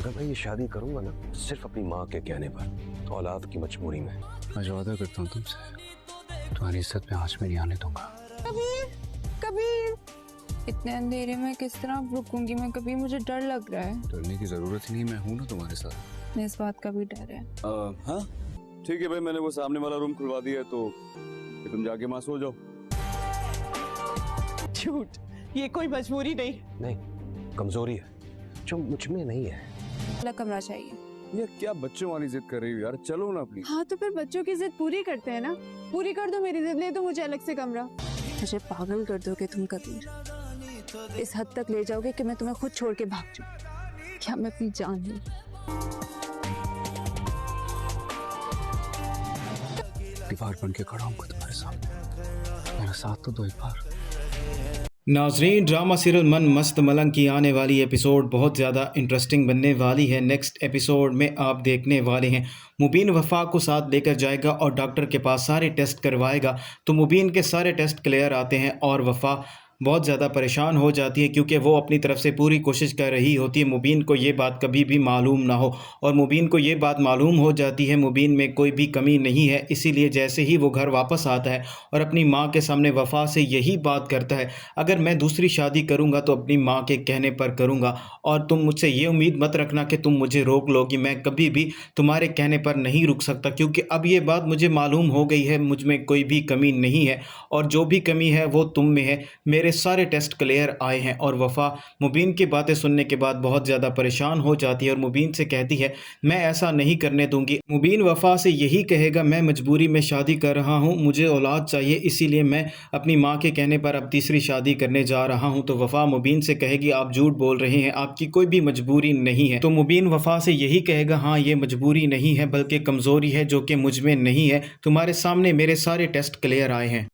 अगर मैं ये शादी करूंगा ना सिर्फ अपनी माँ के कहने पर, औलाद की मजबूरी में। मैं जो वादा करता हूँ तुमसे, तुम्हारी इज्जत में आँच में नहीं आने दूंगा। कबीर, कबीर, इतने अंधेरे में किस तरह रुकूंगी मैं कबीर, मुझे डर लग रहा है। डरने की जरूरत ही नहीं, मैं हूँ ना तुम्हारे साथ। मैं इस बात का भी डर है। हाँ ठीक है भाई, मैंने वो सामने वाला रूम खुलवा दिया है, तो तुम जाके वहाँ सो जाओ। झूठ, ये कोई मजबूरी नहीं। नहीं, कमजोरी है जो मुझ में नहीं है। अलग कमरा चाहिए। ये क्या बच्चों वाली जिद कर रही हो यार, चलो ना प्लीज। हाँ तो फिर बच्चों की जिद पूरी करते हैं ना, पूरी कर दो मेरी जिद, ले दो मुझे अलग से कमरा। मुझे पागल कर दोगे तुम कबीर, इस हद तक ले जाओगे कि मैं तुम्हें खुद छोड़ के भाग जाऊं। क्या मैं अपनी जान लूं? दीवार बन के खड़ा हूँ तुम्हारे सामने, मेरा साथ तो दो एक बार। नाजरीन, ड्रामा सीरियल मन मस्त मलंग की आने वाली एपिसोड बहुत ज़्यादा इंटरेस्टिंग बनने वाली है। नेक्स्ट एपिसोड में आप देखने वाले हैं मुबीन वफ़ा को साथ लेकर जाएगा और डॉक्टर के पास सारे टेस्ट करवाएगा। तो मुबीन के सारे टेस्ट क्लियर आते हैं और वफ़ा बहुत ज़्यादा परेशान हो जाती है, क्योंकि वो अपनी तरफ से पूरी कोशिश कर रही होती है मुबीन को ये बात कभी भी मालूम ना हो। और मुबीन को ये बात मालूम हो जाती है मुबीन में कोई भी कमी नहीं है। इसीलिए जैसे ही वो घर वापस आता है और अपनी माँ के सामने वफ़ा से यही बात करता है, अगर मैं दूसरी शादी करूँगा तो अपनी माँ के कहने पर करूँगा, और तुम मुझसे ये उम्मीद मत रखना कि तुम मुझे रोक लोगी। मैं कभी भी तुम्हारे कहने पर नहीं रुक सकता, क्योंकि अब ये बात मुझे मालूम हो गई है, मुझ में कोई भी कमी नहीं है, और जो भी कमी है वो तुम में है। मेरे सारे टेस्ट क्लियर आए हैं। और वफ़ा मुबीन की बातें सुनने के बाद बहुत ज़्यादा परेशान हो जाती है और मुबीन से कहती है मैं ऐसा नहीं करने दूंगी। मुबीन वफ़ा से यही कहेगा मैं मजबूरी में शादी कर रहा हूँ, मुझे औलाद चाहिए, इसीलिए मैं अपनी माँ के कहने पर अब तीसरी शादी करने जा रहा हूँ। तो वफ़ा मुबीन से कहेगी आप झूठ बोल रहे हैं, आपकी कोई भी मजबूरी नहीं है। तो मुबीन वफ़ा से यही कहेगा हाँ ये मजबूरी नहीं है बल्कि कमज़ोरी है जो कि मुझ में नहीं है, तुम्हारे सामने मेरे सारे टेस्ट क्लियर आए हैं।